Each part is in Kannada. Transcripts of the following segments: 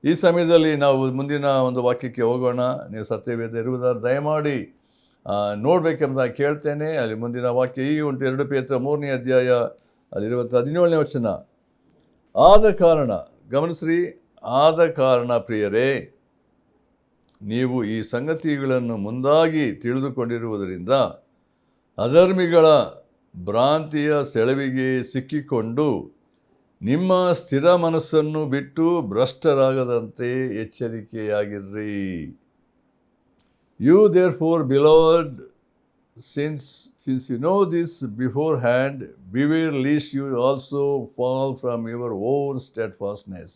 ಈ ಸಮಯದಲ್ಲಿ ನಾವು ಮುಂದಿನ ಒಂದು ವಾಕ್ಯಕ್ಕೆ ಹೋಗೋಣ. ನೀವು ಸತ್ಯವೇದ ಇರುವುದಾದ್ರೆ ದಯಮಾಡಿ ನೋಡಬೇಕೆಂಬುದಾಗಿ ಕೇಳ್ತೇನೆ. ಅಲ್ಲಿ ಮುಂದಿನ ವಾಕ್ಯ ಈ ಉಂಟು, 2 ಪೇತ್ರ 3ನೇ ಅಧ್ಯಾಯ ಅಲ್ಲಿರುವಂಥ 17ನೇ ವಚನ. ಆದ ಕಾರಣ, ಗಮನಿಸ್ರಿ, ಆದ ಕಾರಣ ಪ್ರಿಯರೇ, ನೀವು ಈ ಸಂಗತಿಗಳನ್ನು ಮುಂದಾಗಿ ತಿಳಿದುಕೊಂಡಿರುವುದರಿಂದ ಅಧರ್ಮಿಗಳ ಭ್ರಾಂತಿಯ ಸೆಳವಿಗೆ ಸಿಕ್ಕಿಕೊಂಡು ನಿಮ್ಮ ಸ್ಥಿರ ಮನಸ್ಸನ್ನು ಬಿಟ್ಟು ಭ್ರಷ್ಟರಾಗದಂತೆ ಎಚ್ಚರಿಕೆಯಾಗಿರ್ರಿ. You therefore, beloved, since you know this beforehand, beware lest you also fall from your own steadfastness,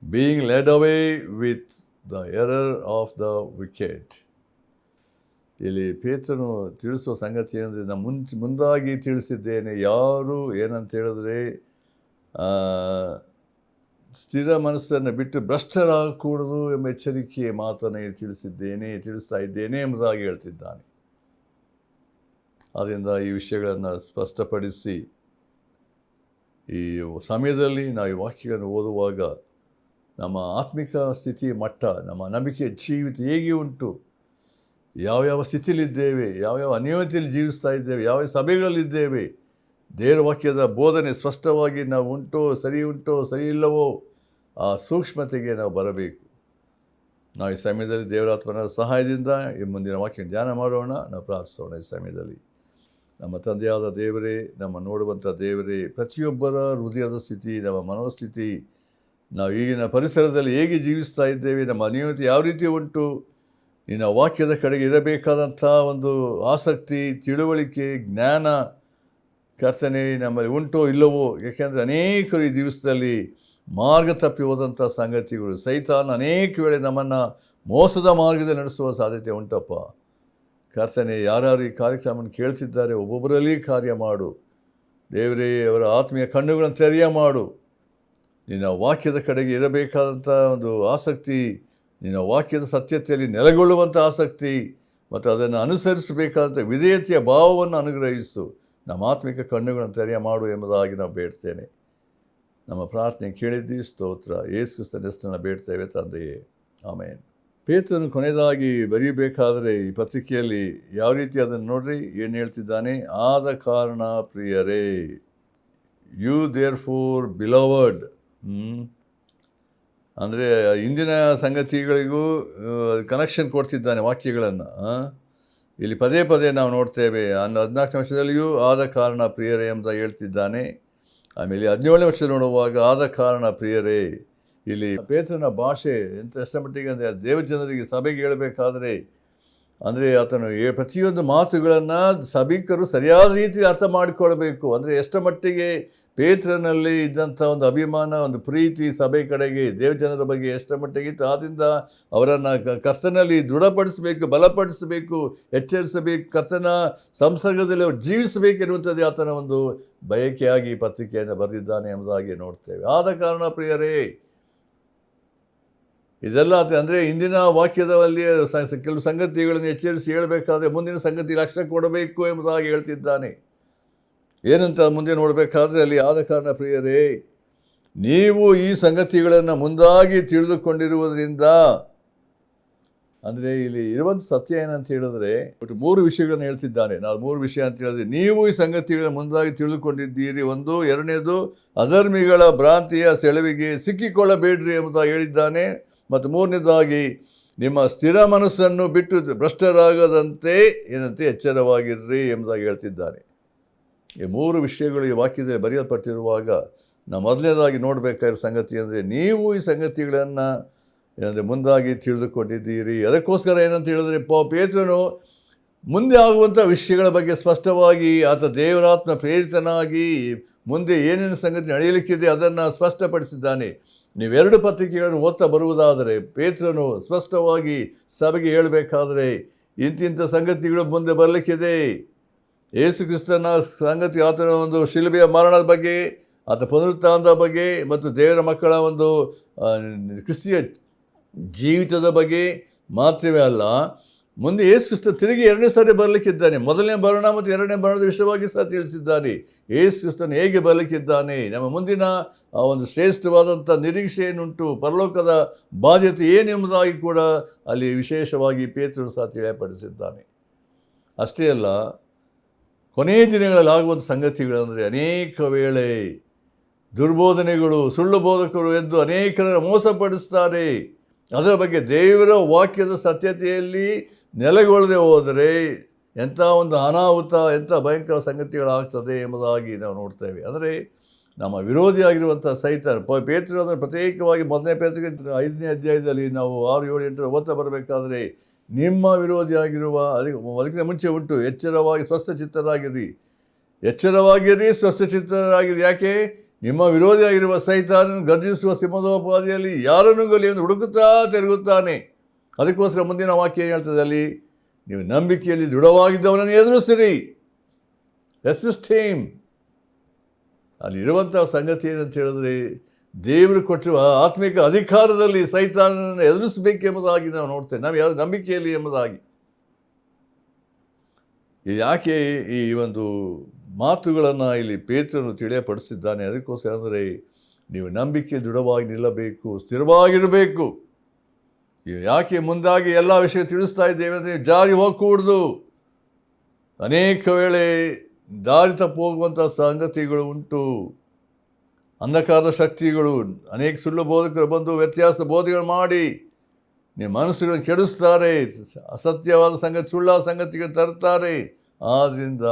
being led away with the error of the wicked. ಇಲ್ಲಿ ಪೇತ್ರನು ತಿಳಿಸುವ ಸಂಗತಿ ಏನಂದರೆ, ನಾನು ಮುಂದಾಗಿ ತಿಳಿಸಿದ್ದೇನೆ. ಯಾರು ಏನಂತ ಹೇಳಿದ್ರೆ, ಸ್ಥಿರ ಮನಸ್ಸನ್ನು ಬಿಟ್ಟು ಭ್ರಷ್ಟರಾಗಕೂಡದು ಎಂಬ ಎಚ್ಚರಿಕೆಯ ಮಾತನ್ನು ತಿಳಿಸ್ತಾ ಇದ್ದೇನೆ ಎಂಬುದಾಗಿ ಹೇಳ್ತಿದ್ದಾನೆ. ಆದ್ದರಿಂದ ಈ ವಿಷಯಗಳನ್ನು ಸ್ಪಷ್ಟಪಡಿಸಿ, ಈ ಸಮಯದಲ್ಲಿ ನಾವು ಈ ವಾಕ್ಯಗಳನ್ನು ಓದುವಾಗ ನಮ್ಮ ಆತ್ಮಿಕ ಸ್ಥಿತಿ ಮಟ್ಟ, ನಮ್ಮ ನಂಬಿಕೆಯ ಜೀವಿತ ಹೇಗೆ ಉಂಟು, ಯಾವ್ಯಾವ ಸ್ಥಿತಿಯಲ್ಲಿದ್ದೇವೆ, ಯಾವ್ಯಾವ ಅನ್ಯೋನ್ಯತೆಯಲ್ಲಿ ಜೀವಿಸ್ತಾ ಇದ್ದೇವೆ, ಯಾವ ಸಭೆಗಳಲ್ಲಿದ್ದೇವೆ, ದೇವರ ವಾಕ್ಯದ ಬೋಧನೆ ಸ್ಪಷ್ಟವಾಗಿ ನಾವು ಉಂಟೋ ಸರಿ ಇಲ್ಲವೋ, ಆ ಸೂಕ್ಷ್ಮತೆಗೆ ನಾವು ಬರಬೇಕು. ನಾವು ಈ ಸಮಯದಲ್ಲಿ ದೇವರಾತ್ಮನ ಸಹಾಯದಿಂದ ಈ ಮುಂದಿನ ವಾಕ್ಯ ಧ್ಯಾನ ಮಾಡೋಣ. ನಾವು ಪ್ರಾರ್ಥಿಸೋಣ. ಈ ಸಮಯದಲ್ಲಿ ನಮ್ಮ ತಂದೆಯಾದ ದೇವರೇ, ನಮ್ಮ ನೋಡುವಂಥ ದೇವರೇ, ಪ್ರತಿಯೊಬ್ಬರ ಹೃದಯದ ಸ್ಥಿತಿ, ನಮ್ಮ ಮನೋಸ್ಥಿತಿ, ನಾವು ಈಗಿನ ಪರಿಸರದಲ್ಲಿ ಹೇಗೆ ಜೀವಿಸ್ತಾ ಇದ್ದೇವೆ, ನಮ್ಮ ಅನ್ಯೋನ್ಯತೆ ಯಾವ ರೀತಿ ಉಂಟು, ನಿನ್ನ ವಾಕ್ಯದ ಕಡೆಗೆ ಇರಬೇಕಾದಂಥ ಒಂದು ಆಸಕ್ತಿ, ತಿಳುವಳಿಕೆ, ಜ್ಞಾನ ಕರ್ತನೆ ನಮ್ಮಲ್ಲಿ ಉಂಟೋ ಇಲ್ಲವೋ. ಏಕೆಂದರೆ ಅನೇಕರು ಈ ದಿವಸದಲ್ಲಿ ಮಾರ್ಗ ತಪ್ಪಿ ಹೋದಂಥ ಸಂಗತಿಗಳು, ಸೈತಾನ ಅನೇಕ ವೇಳೆ ನಮ್ಮನ್ನು ಮೋಸದ ಮಾರ್ಗದಲ್ಲಿ ನಡೆಸುವ ಸಾಧ್ಯತೆ ಉಂಟಪ್ಪ. ಕರ್ತನೆ, ಯಾರ್ಯಾರು ಈ ಕಾರ್ಯಕ್ರಮವನ್ನು ಕೇಳ್ತಿದ್ದಾರೆ ಒಬ್ಬೊಬ್ಬರಲ್ಲಿ ಕಾರ್ಯ ಮಾಡು ದೇವರೇ. ಅವರ ಆತ್ಮೀಯ ಕಣ್ಣುಗಳನ್ನು ತೆರೆಯ ಮಾಡು. ನಿನ್ನ ವಾಕ್ಯದ ಕಡೆಗೆ ಇರಬೇಕಾದಂಥ ಒಂದು ಆಸಕ್ತಿ, ನಿನ್ನ ವಾಕ್ಯದ ಸತ್ಯತೆಯಲ್ಲಿ ನೆಲೆಗೊಳ್ಳುವಂಥ ಆಸಕ್ತಿ ಮತ್ತು ಅದನ್ನು ಅನುಸರಿಸಬೇಕಾದಂಥ ವಿಧೇಯತೆಯ ಭಾವವನ್ನು ಅನುಗ್ರಹಿಸು. ನಮ್ಮ ಆತ್ಮಿಕ ಕಣ್ಣುಗಳನ್ನು ತೆರೆಯ ಮಾಡು ಎಂಬುದಾಗಿ ನಾವು ಬೇಡ್ತೇನೆ. ನಮ್ಮ ಪ್ರಾರ್ಥನೆ ಕೇಳಿದ್ದಿ, ಸ್ತೋತ್ರ. ಯೇಸು ಕ್ರಿಸ್ತನ ಹೆಸರನ್ನು ಬೇಡ್ತೇವೆ ತಂದೆಯೇ, ಆಮೇನ್. ಪೇತ್ರನು ಕೊನೆಯದಾಗಿ ಬರೀಬೇಕಾದರೆ ಈ ಪತ್ರಿಕೆಯಲ್ಲಿ ಯಾವ ರೀತಿ ಅದನ್ನು ನೋಡ್ರಿ, ಏನು ಹೇಳ್ತಿದ್ದಾನೆ? ಆದ ಕಾರಣ ಪ್ರಿಯರೇ, ಯು ದೇರ್ ಫೋರ್ ಬಿಲವರ್ಡ್. ಅಂದರೆ ಇಂದಿನ ಸಂಗತಿಗಳಿಗೂ ಕನೆಕ್ಷನ್ ಕೊಡ್ತಿದ್ದಾನೆ ವಾಕ್ಯಗಳನ್ನು. ಇಲ್ಲಿ ಪದೇ ಪದೇ ನಾವು ನೋಡ್ತೇವೆ. 14ನೇ ವರ್ಷದಲ್ಲಿಯೂ ಆದ ಕಾರಣ ಪ್ರಿಯರೇ ಎಂಬ ಹೇಳ್ತಿದ್ದಾನೆ. ಆಮೇಲೆ 17ನೇ ವರ್ಷ ನೋಡುವಾಗ ಆದ ಕಾರಣ ಪ್ರಿಯರೇ. ಇಲ್ಲಿ ಪೇತ್ರನ ಭಾಷೆ ಎಷ್ಟರ ಮಟ್ಟಿಗೆ ಅಂದರೆ, ದೇವ ಜನರಿಗೆ ಸಭೆಗೆ ಹೇಳಬೇಕಾದ್ರೆ ಅಂದರೆ ಆತನು ಪ್ರತಿಯೊಂದು ಮಾತುಗಳನ್ನು ಸಭಿಕರು ಸರಿಯಾದ ರೀತಿ ಅರ್ಥ ಮಾಡಿಕೊಳ್ಬೇಕು. ಅಂದರೆ ಎಷ್ಟರ ಮಟ್ಟಿಗೆ ಪೇತ್ರನಲ್ಲಿ ಇದ್ದಂಥ ಒಂದು ಅಭಿಮಾನ, ಒಂದು ಪ್ರೀತಿ ಸಭೆ ಕಡೆಗೆ, ದೇವಜನರ ಬಗ್ಗೆ ಎಷ್ಟರ ಮಟ್ಟಿಗೆ ಇತ್ತು. ಆದ್ದರಿಂದ ಅವರನ್ನು ಕರ್ತನಲ್ಲಿ ದೃಢಪಡಿಸಬೇಕು, ಬಲಪಡಿಸಬೇಕು, ಎಚ್ಚರಿಸಬೇಕು, ಕರ್ತನ ಸಂಸರ್ಗದಲ್ಲಿ ಅವರು ಜೀವಿಸಬೇಕೆನ್ನುವಂಥದ್ದು ಆತನ ಒಂದು ಬಯಕೆಯಾಗಿ ಪತ್ರಿಕೆಯನ್ನು ಬರೆದಿದ್ದಾನೆ ಎಂಬುದಾಗಿ ನೋಡ್ತೇವೆ. ಆದ ಕಾರಣ ಪ್ರಿಯರೇ, ಇದೆಲ್ಲ ಅಂದರೆ ಇಂದಿನ ವಾಕ್ಯದಲ್ಲಿ ಕೆಲವು ಸಂಗತಿಗಳನ್ನು ಎಚ್ಚರಿಸಿ ಹೇಳಬೇಕಾದ್ರೆ ಮುಂದಿನ ಸಂಗತಿ ಲಕ್ಷ್ಯ ಕೊಡಬೇಕು ಎಂಬುದಾಗಿ ಹೇಳ್ತಿದ್ದಾನೆ. ಏನಂತ ಮುಂದೆ ನೋಡಬೇಕಾದ್ರೆ ಅಲ್ಲಿ ಆದ ಕಾರಣ ಪ್ರಿಯರೇ, ನೀವು ಈ ಸಂಗತಿಗಳನ್ನು ಮುಂದಾಗಿ ತಿಳಿದುಕೊಂಡಿರುವುದರಿಂದ. ಅಂದರೆ ಇಲ್ಲಿ ಇರುವಂಥ ಸತ್ಯ ಏನಂತ ಹೇಳಿದ್ರೆ, 3 ವಿಷಯಗಳನ್ನು ಹೇಳ್ತಿದ್ದಾನೆ. ನಾವು 3 ವಿಷಯ ಅಂತ ಹೇಳಿದ್ರೆ, ನೀವು ಈ ಸಂಗತಿಗಳನ್ನು ಮುಂದಾಗಿ ತಿಳಿದುಕೊಂಡಿದ್ದೀರಿ. 1, 2ನೇದು ಅಧರ್ಮಿಗಳ ಭ್ರಾಂತಿಯ ಸೆಳವಿಗೆ ಸಿಕ್ಕಿಕೊಳ್ಳಬೇಡ್ರಿ ಎಂಬುದಾಗಿ ಹೇಳಿದ್ದಾನೆ. ಮತ್ತು 3ನೇದಾಗಿ ನಿಮ್ಮ ಸ್ಥಿರ ಮನಸ್ಸನ್ನು ಬಿಟ್ಟು ಭ್ರಷ್ಟರಾಗದಂತೆ ಏನಂತೆ ಎಚ್ಚರವಾಗಿರ್ರಿ ಎಂಬುದಾಗಿ ಹೇಳ್ತಿದ್ದಾನೆ. ಈ 3 ವಿಷಯಗಳು ಈ ವಾಕ್ಯದಲ್ಲಿ ಬರೆಯಲ್ಪಟ್ಟಿರುವಾಗ ನಾವು ಮೊದಲನೇದಾಗಿ ನೋಡಬೇಕಾಗಿರೋ ಸಂಗತಿ ಅಂದರೆ, ನೀವು ಈ ಸಂಗತಿಗಳನ್ನು ಏನಂದರೆ ಮುಂದಾಗಿ ತಿಳಿದುಕೊಂಡಿದ್ದೀರಿ. ಅದಕ್ಕೋಸ್ಕರ ಏನಂತ ಹೇಳಿದ್ರೆ, ಪೇತ್ರನು ಮುಂದೆ ಆಗುವಂಥ ವಿಷಯಗಳ ಬಗ್ಗೆ ಸ್ಪಷ್ಟವಾಗಿ ಆತ ದೇವರಾತ್ಮ ಪ್ರೇರಿತನಾಗಿ ಮುಂದೆ ಏನೇನು ಸಂಗತಿ ನಡೆಯಲಿಕ್ಕಿದೆ ಅದನ್ನು ಸ್ಪಷ್ಟಪಡಿಸಿದ್ದಾನೆ. ನೀವು 2 ಪತ್ರಿಕೆಗಳನ್ನು ಓದ್ತಾ ಬರುವುದಾದರೆ, ಪೇತ್ರನು ಸ್ಪಷ್ಟವಾಗಿ ಸಭೆಗೆ ಹೇಳಬೇಕಾದರೆ ಇಂತಿಂಥ ಸಂಗತಿಗಳು ಮುಂದೆ ಬರಲಿಕ್ಕಿದೆ. ಯೇಸು ಕ್ರಿಸ್ತನ ಸಂಗತಿ, ಆತನ ಒಂದು ಶಿಲುಬೆಯ ಮರಣದ ಬಗ್ಗೆ, ಆತ ಪುನರುತ್ಥಾನದ ಬಗ್ಗೆ ಮತ್ತು ದೇವರ ಮಕ್ಕಳ ಒಂದು ಕ್ರಿಸ್ತಿಯ ಜೀವಿತದ ಬಗ್ಗೆ ಮಾತ್ರವೇ ಅಲ್ಲ, ಮುಂದೆ ಯೇಸು ಕ್ರಿಸ್ತ ತಿರುಗಿ 2ನೇ ಸಾರಿ ಬರಲಿಕ್ಕಿದ್ದಾನೆ. ಮೊದಲನೇ ಮರಣ ಮತ್ತು 2ನೇ ಮರಣದ ವಿಷಯವಾಗಿ ಸಹ ತಿಳಿಸಿದ್ದಾನೆ. ಯೇಸು ಕ್ರಿಸ್ತನು ಹೇಗೆ ಬರಲಿಕ್ಕಿದ್ದಾನೆ, ನಮ್ಮ ಮುಂದಿನ ಆ ಒಂದು ಶ್ರೇಷ್ಠವಾದಂಥ ನಿರೀಕ್ಷೆ ಏನುಂಟು, ಪರಲೋಕದ ಬಾಧ್ಯತೆ ಏನೆಂಬುದಾಗಿ ಕೂಡ ಅಲ್ಲಿ ವಿಶೇಷವಾಗಿ ಪೇತ್ರನು ಸಹ ತಿಳಿಯಪಡಿಸಿದ್ದಾನೆ. ಅಷ್ಟೇ ಅಲ್ಲ, ಕೊನೆಯ ದಿನಗಳಲ್ಲಿ ಆಗುವಂಥ ಸಂಗತಿಗಳಂದರೆ ಅನೇಕ ವೇಳೆ ದುರ್ಬೋಧನೆಗಳು, ಸುಳ್ಳು ಬೋಧಕರು ಎದ್ದು ಅನೇಕರನ್ನು ಮೋಸಪಡಿಸ್ತಾರೆ. ಅದರ ಬಗ್ಗೆ ದೇವರ ವಾಕ್ಯದ ಸತ್ಯತೆಯಲ್ಲಿ ನೆಲೆಗೊಳ್ಳದೆ ಹೋದರೆ ಎಂಥ ಒಂದು ಅನಾಹುತ, ಎಂಥ ಭಯಂಕರ ಸಂಗತಿಗಳಾಗ್ತದೆ ಎಂಬುದಾಗಿ ನಾವು ನೋಡ್ತೇವೆ. ಅಂದರೆ ನಮ್ಮ ವಿರೋಧಿಯಾಗಿರುವಂಥ ಸೈತಾನ, ಪೇತ್ರನು ಅದನ್ನು ಪ್ರತ್ಯೇಕವಾಗಿ 1ನೇ ಪೇತ್ರಕ್ಕೆ 5ನೇ ಅಧ್ಯಾಯದಲ್ಲಿ ನಾವು 6, 7, 8 ಓದ್ತಾ ಬರಬೇಕಾದ್ರೆ, ನಿಮ್ಮ ವಿರೋಧಿಯಾಗಿರುವ ಅದಕ್ಕಿಂತ ಮುಂಚೆ ಉಂಟು, ಎಚ್ಚರವಾಗಿ ಸ್ವಸ್ಥಚಿತ್ತರಾಗಿರಿ, ಸ್ವಸ್ಥಚಿತ್ತರಾಗಿರಿ. ಯಾಕೆ? ನಿಮ್ಮ ವಿರೋಧಿಯಾಗಿರುವ ಸೈತಾನನು ಗರ್ಜಿಸುವ ಸಿಂಹದೋಪಾದಿಯಲ್ಲಿ ಯಾರನ್ನು ಗಲಿಯನ್ನು ಹುಡುಕುತ್ತಾ ತಿರುಗುತ್ತಾನೆ. ಅದಕ್ಕೋಸ್ಕರ ಮುಂದಿನ ವಾಕ್ಯ ಏನು ಹೇಳ್ತದೆ ಅಲ್ಲಿ, ನೀವು ನಂಬಿಕೆಯಲ್ಲಿ ದೃಢವಾಗಿದ್ದವನನ್ನು ಎದುರಿಸಿರಿ, ರೆಸಿಸ್ಟ್ ಹಿಮ್. ಅಲ್ಲಿರುವಂಥ ಸಂಗತಿ ಏನಂತ ಹೇಳಿದ್ರೆ, ದೇವರು ಕೊಟ್ಟಿರುವ ಆತ್ಮಿಕ ಅಧಿಕಾರದಲ್ಲಿ ಸೈತಾನನನ್ನು ಎದುರಿಸಬೇಕೆಂಬುದಾಗಿ ನಾವು ನೋಡ್ತೇವೆ. ನಾವು ಯಾವುದು ನಂಬಿಕೆಯಲ್ಲಿ ಎಂಬುದಾಗಿ. ಯಾಕೆ ಈ ಒಂದು ಮಾತುಗಳನ್ನು ಇಲ್ಲಿ ಪೇತ್ರನು ತಿಳಿಯಪಡಿಸಿದ್ದಾನೆ? ಅದಕ್ಕೋಸ್ಕರ ಅಂದರೆ, ನೀವು ನಂಬಿಕೆಯಲ್ಲಿ ದೃಢವಾಗಿ ನಿಲ್ಲಬೇಕು, ಸ್ಥಿರವಾಗಿರಬೇಕು. ಯಾಕೆ ಮುಂದಾಗಿ ಎಲ್ಲ ವಿಷಯ ತಿಳಿಸ್ತಾ ಇದ್ದೇವೆ ಅಂದರೆ, ಜಾರಿ ಹೋಗಕೂಡ್ದು. ಅನೇಕ ವೇಳೆ ದಾರಿ ತಪ್ಪು ಹೋಗುವಂಥ ಸಂಗತಿಗಳು ಉಂಟು. ಅಂಧಕಾರದ ಶಕ್ತಿಗಳು, ಅನೇಕ ಸುಳ್ಳು ಬೋಧಕರು ಬಂದು ವ್ಯತ್ಯಾಸ ಬೋಧೆಗಳು ಮಾಡಿ ನಿಮ್ಮ ಮನಸ್ಸುಗಳನ್ನು ಕೆಡಿಸ್ತಾರೆ, ಅಸತ್ಯವಾದ ಸಂಗತಿ, ಸುಳ್ಳಾದ ಸಂಗತಿಗಳು ತರ್ತಾರೆ. ಆದ್ದರಿಂದ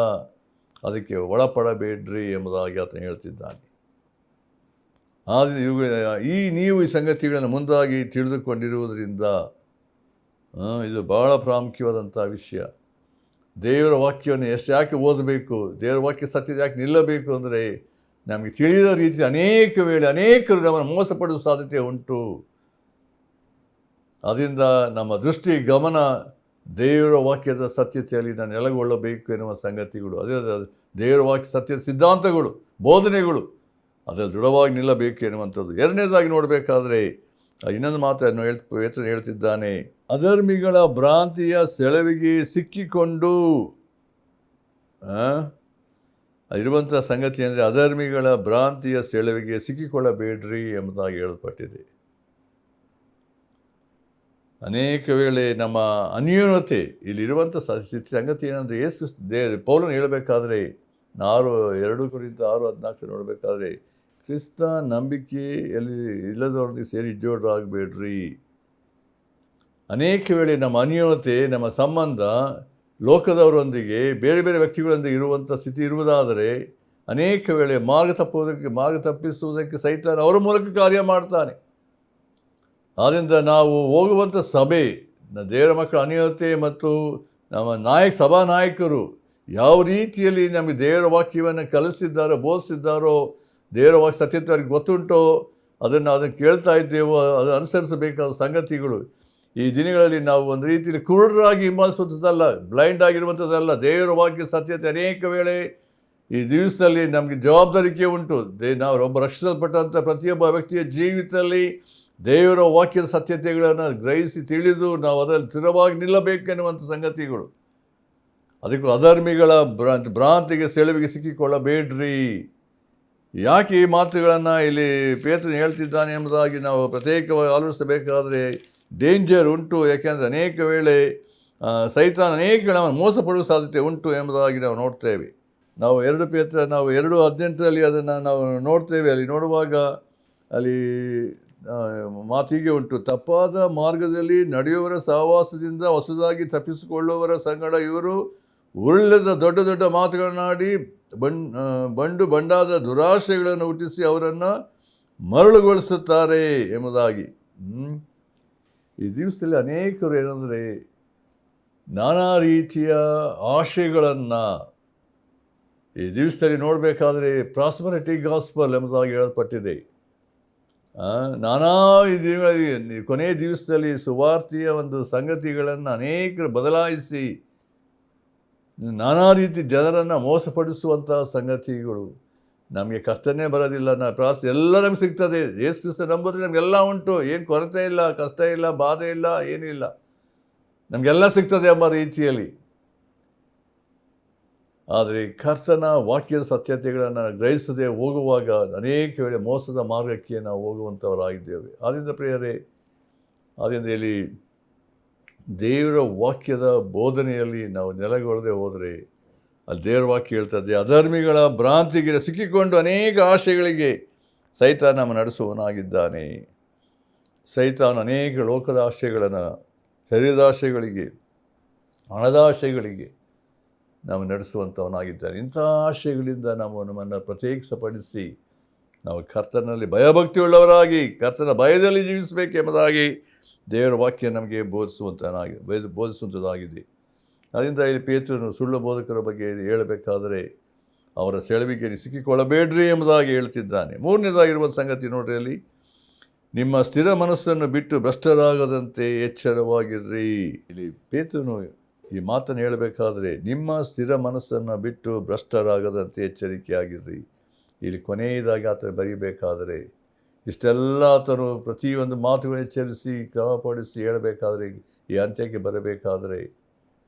ಅದಕ್ಕೆ ಒಳಪಡಬೇಡ್ರಿ ಎಂಬುದಾಗಿ ಆತನು ಹೇಳ್ತಿದ್ದಾನೆ. ಆದ್ದರಿಂದ ನೀವು ಈ ಸಂಗತಿಗಳನ್ನು ಮುಂದಾಗಿ ತಿಳಿದುಕೊಂಡಿರುವುದರಿಂದ ಇದು ಬಹಳ ಪ್ರಾಮುಖ್ಯವಾದಂಥ ವಿಷಯ. ದೇವರ ವಾಕ್ಯವನ್ನು ಯಾಕೆ ಓದಬೇಕು, ದೇವರ ವಾಕ್ಯ ಸತ್ಯದ ಯಾಕೆ ನಿಲ್ಲಬೇಕು ಅಂದರೆ, ನಮಗೆ ತಿಳಿದ ರೀತಿ ಅನೇಕ ವೇಳೆ ಅನೇಕರು ನಮ್ಮನ್ನು ಮೋಸಪಡುವ ಸಾಧ್ಯತೆ ಉಂಟು. ಅದರಿಂದ ನಮ್ಮ ದೃಷ್ಟಿ, ಗಮನ ದೇವರ ವಾಕ್ಯದ ಸತ್ಯತೆಯಲ್ಲಿ ನಾನು ನೆಲೆಗೊಳ್ಳಬೇಕು ಎನ್ನುವ ಸಂಗತಿಗಳು, ಅದೇ ದೇವರ ವಾಕ್ಯ ಸತ್ಯದ ಸಿದ್ಧಾಂತಗಳು, ಬೋಧನೆಗಳು, ಅದರಲ್ಲಿ ದೃಢವಾಗಿ ನಿಲ್ಲಬೇಕು ಎನ್ನುವಂಥದ್ದು. ಎರಡನೇದಾಗಿ ನೋಡಬೇಕಾದ್ರೆ ಇನ್ನೊಂದು ಮಾತನ್ನು ಹೇಳ್ತಿದ್ದಾನೆ, ಅಧರ್ಮಿಗಳ ಭ್ರಾಂತಿಯ ಸೆಳವಿಗೆ ಸಿಕ್ಕಿಕೊಂಡು. ಇರುವಂಥ ಸಂಗತಿ ಅಂದರೆ, ಅಧರ್ಮಿಗಳ ಭ್ರಾಂತಿಯ ಸೆಳವಿಗೆ ಸಿಕ್ಕಿಕೊಳ್ಳಬೇಡ್ರಿ ಎಂಬುದಾಗಿ ಹೇಳಲ್ಪಟ್ಟಿದೆ. ಅನೇಕ ವೇಳೆ ನಮ್ಮ ಅನ್ಯೂನತೆ ಇಲ್ಲಿರುವಂಥ ಸಂಗತಿ ಏನಂದರೆ, ಯೇಸು ಕ್ರಿಸ್ತ ಪೌಲನು ಹೇಳಬೇಕಾದ್ರೆ 2 ಕೊರಿಂಥ 6:14 ನೋಡಬೇಕಾದ್ರೆ, ಕ್ರಿಸ್ತ ನಂಬಿಕೆಯಲ್ಲಿ ಇಲ್ಲದವ್ರೊಂದಿಗೆ ಸೇರಿ ಇದ್ದೋರಾಗಬೇಡ್ರಿ. ಅನೇಕ ವೇಳೆ ನಮ್ಮ ಅನ್ಯೂನತೆ, ನಮ್ಮ ಸಂಬಂಧ ಲೋಕದವರೊಂದಿಗೆ, ಬೇರೆ ಬೇರೆ ವ್ಯಕ್ತಿಗಳೊಂದಿಗೆ ಇರುವಂಥ ಸ್ಥಿತಿ ಇರುವುದಾದರೆ, ಅನೇಕ ವೇಳೆ ಮಾರ್ಗ ತಪ್ಪಿಸುವುದಕ್ಕೆ ಸೈತಾನ ಅವರ ಮೂಲಕ ಕಾರ್ಯ ಮಾಡ್ತಾನೆ. ಆದ್ದರಿಂದ ನಾವು ಹೋಗುವಂಥ ಸಭೆ, ದೇವರ ಮಕ್ಕಳ ಅನ್ಯೋನ್ಯತೆ ಮತ್ತು ನಮ್ಮ ಸಭಾ ನಾಯಕರು ಯಾವ ರೀತಿಯಲ್ಲಿ ನಮಗೆ ದೇವರ ವಾಕ್ಯವನ್ನು ಕಲಿಸಿದ್ದಾರೋ, ಬೋಧಿಸಿದ್ದಾರೋ, ದೇವರ ವಾಕ್ಯ ಸತ್ಯತೆ ಅವ್ರಿಗೆ ಗೊತ್ತುಂಟೋ, ಅದನ್ನು ಕೇಳ್ತಾ ಇದ್ದೇವೋ, ಅದನ್ನು ಅನುಸರಿಸಬೇಕಾದ ಸಂಗತಿಗಳು. ಈ ದಿನಗಳಲ್ಲಿ ನಾವು ಒಂದು ರೀತಿಯಲ್ಲಿ ಕುರುಡರಾಗಿ ಹಿಂಬಾಲಿಸುವಂಥದ್ದಲ್ಲ, ಬ್ಲೈಂಡ್ ಆಗಿರುವಂಥದ್ದಲ್ಲ. ದೇವರ ವಾಕ್ಯ ಸತ್ಯತೆ ಅನೇಕ ವೇಳೆ ಈ ದಿವಸದಲ್ಲಿ ನಮಗೆ ಜವಾಬ್ದಾರಿಕೆ ಉಂಟು. ನಾವು ಒಬ್ಬ ರಕ್ಷಿಸಲ್ಪಟ್ಟಂಥ ಪ್ರತಿಯೊಬ್ಬ ವ್ಯಕ್ತಿಯ ಜೀವಿತದಲ್ಲಿ ದೇವರ ವಾಕ್ಯದ ಸತ್ಯತೆಗಳನ್ನು ಗ್ರಹಿಸಿ ತಿಳಿದು ನಾವು ಅದರಲ್ಲಿ ಸ್ಥಿರವಾಗಿ ನಿಲ್ಲಬೇಕೆನ್ನುವಂಥ ಸಂಗತಿಗಳು. ಅದಕ್ಕೂ ಅಧರ್ಮಿಗಳ ಭ್ರಾಂತಿಗೆ ಸೆಳವಿಗೆ ಸಿಕ್ಕಿಕೊಳ್ಳಬೇಡ್ರಿ. ಯಾಕೆ ಈ ಮಾತುಗಳನ್ನು ಇಲ್ಲಿ ಪೇತ್ರನು ಹೇಳ್ತಿದ್ದಾನೆ ಎಂಬುದಾಗಿ ನಾವು ಪ್ರತ್ಯೇಕವಾಗಿ ಆಲೋಚಿಸಬೇಕಾದ್ರೆ ಡೇಂಜರ್ ಉಂಟು. ಯಾಕೆಂದರೆ ಅನೇಕ ವೇಳೆ ಸೈತಾನ ಅನೇಕಗಳನ್ನು ಮೋಸಪಡುವ ಸಾಧ್ಯತೆ ಉಂಟು ಎಂಬುದಾಗಿ ನಾವು ನೋಡ್ತೇವೆ. ನಾವು 2 ಪೇತ್ರ 2:18 ಅದನ್ನು ನಾವು ನೋಡ್ತೇವೆ. ಅಲ್ಲಿ ನೋಡುವಾಗ ಅಲ್ಲಿ ಮಾತಿಗೆ ಉಂಟು, ತಪ್ಪಾದ ಮಾರ್ಗದಲ್ಲಿ ನಡೆಯುವವರ ಸಹವಾಸದಿಂದ ಹೊಸದಾಗಿ ತಪ್ಪಿಸಿಕೊಳ್ಳುವವರ ಸಂಗಡ ಇವರು ಉರುಳಿದ ದೊಡ್ಡ ದೊಡ್ಡ ಮಾತುಗಳನ್ನಾಡಿ ಬಂಡಾದ ದುರಾಶೆಗಳನ್ನು ಹುಟ್ಟಿಸಿ ಅವರನ್ನು ಮರಳುಗೊಳಿಸುತ್ತಾರೆ ಎಂಬುದಾಗಿ. ಈ ದಿವಸದಲ್ಲಿ ಅನೇಕರು ಏನಂದರೆ, ನಾನಾ ರೀತಿಯ ಆಶೆಗಳನ್ನು ಈ ದಿವಸದಲ್ಲಿ ನೋಡಬೇಕಾದ್ರೆ ಪ್ರಾಸ್ಪರಿಟಿ ಗಾಸ್ಪಲ್ ಎಂಬುದಾಗಿ ಹೇಳಲ್ಪಟ್ಟಿದೆ. ನಾನಾ ದಿನಗಳಲ್ಲಿ ಕೊನೆಯ ದಿವಸದಲ್ಲಿ ಸುವಾರ್ತೆಯ ಒಂದು ಸಂಗತಿಗಳನ್ನು ಅನೇಕರು ಬದಲಾಯಿಸಿ ನಾನಾ ರೀತಿ ಜನರನ್ನು ಮೋಸಪಡಿಸುವಂಥ ಸಂಗತಿಗಳು. ನಮಗೆ ಕಷ್ಟನೇ ಬರೋದಿಲ್ಲ, ಎಲ್ಲ ನಮಗೆ ಸಿಗ್ತದೆ. ಯೇಸು ಕ್ರಿಸ್ತ ನಂಬಿದ್ರೆ ನಮಗೆಲ್ಲ ಉಂಟು, ಏನು ಕೊರತೆ ಇಲ್ಲ, ಕಷ್ಟ ಇಲ್ಲ, ಬಾಧೆ ಇಲ್ಲ, ಏನಿಲ್ಲ. ನಮಗೆಲ್ಲ ಸಿಗ್ತದೆ ಎಂಬ ರೀತಿಯಲ್ಲಿ. ಆದರೆ ಕರ್ತನ ವಾಕ್ಯದ ಸತ್ಯತೆಗಳನ್ನು ಗ್ರಹಿಸದೆ ಹೋಗುವಾಗ ಅನೇಕ ವೇಳೆ ಮೋಸದ ಮಾರ್ಗಕ್ಕೆ ನಾವು ಹೋಗುವಂಥವರಾಗಿದ್ದೇವೆ. ಆದ್ದರಿಂದ ಪ್ರಿಯರೇ, ಆದ್ದರಿಂದ ಇಲ್ಲಿ ದೇವರ ವಾಕ್ಯದ ಬೋಧನೆಯಲ್ಲಿ ನಾವು ನೆಲೆಗೊಳ್ಳದೆ ಹೋದರೆ ಅಲ್ಲಿ ದೇವರ ವಾಕ್ಯ ಹೇಳ್ತದೆ, ಅಧರ್ಮಿಗಳ ಭ್ರಾಂತಿಗೆ ಸಿಕ್ಕಿಕೊಂಡು ಅನೇಕ ಆಶೆಗಳಿಗೆ ಸೈತಾನ ನಮ್ಮ ನಡೆಸುವವನಾಗಿದ್ದಾನೆ. ಸೈತಾನ ಅನೇಕ ಲೋಕದ ಆಶೆಗಳನ್ನು, ಶರೀರದ ಆಶೆಗಳಿಗೆ, ಹಣದ ಆಶೆಗಳಿಗೆ ನಾವು ನಡೆಸುವಂಥವನಾಗಿದ್ದಾನೆ. ಇಂಥ ಆಶಯಗಳಿಂದ ನಾವು ನಮ್ಮನ್ನು ಪ್ರತ್ಯೇಕಿಸಪಡಿಸಿ ನಾವು ಕರ್ತನಲ್ಲಿ ಭಯಭಕ್ತಿಯುಳ್ಳವರಾಗಿ ಕರ್ತನ ಭಯದಲ್ಲಿ ಜೀವಿಸಬೇಕೆಂಬುದಾಗಿ ದೇವರ ವಾಕ್ಯ ನಮಗೆ ಬೋಧಿಸುವಂಥದ್ದಾಗಿದೆ. ಅದರಿಂದ ಇಲ್ಲಿ ಪೇತ್ರನು ಸುಳ್ಳು ಬೋಧಕರ ಬಗ್ಗೆ ಹೇಳಬೇಕಾದರೆ ಅವರ ಸೆಳವಿಗೆಯಲ್ಲಿ ಸಿಕ್ಕಿಕೊಳ್ಳಬೇಡ್ರಿ ಎಂಬುದಾಗಿ ಹೇಳ್ತಿದ್ದಾನೆ. ಮೂರನೇದಾಗಿರುವ ಸಂಗತಿ ನೋಡ್ರಿ, ಅಲ್ಲಿ ನಿಮ್ಮ ಸ್ಥಿರ ಮನಸ್ಸನ್ನು ಬಿಟ್ಟು ಭ್ರಷ್ಟರಾಗದಂತೆ ಎಚ್ಚರವಾಗಿರ್ರಿ. ಇಲ್ಲಿ ಪೇತ್ರನು ಈ ಮಾತನ್ನು ಹೇಳಬೇಕಾದ್ರೆ ನಿಮ್ಮ ಸ್ಥಿರ ಮನಸ್ಸನ್ನು ಬಿಟ್ಟು ಭ್ರಷ್ಟರಾಗದಂತೆ ಎಚ್ಚರಿಕೆಯಾಗಿರ್ರಿ. ಇಲ್ಲಿ ಕೊನೆಯದಾಗಿ ಆತನು ಬರೀಬೇಕಾದರೆ ಇಷ್ಟೆಲ್ಲ ಆತನು ಪ್ರತಿಯೊಂದು ಮಾತುಗಳು ಎಚ್ಚರಿಸಿ ಕ್ರಮಪಡಿಸಿ ಹೇಳಬೇಕಾದ್ರೆ, ಈ ಅಂತ್ಯಕ್ಕೆ ಬರಬೇಕಾದರೆ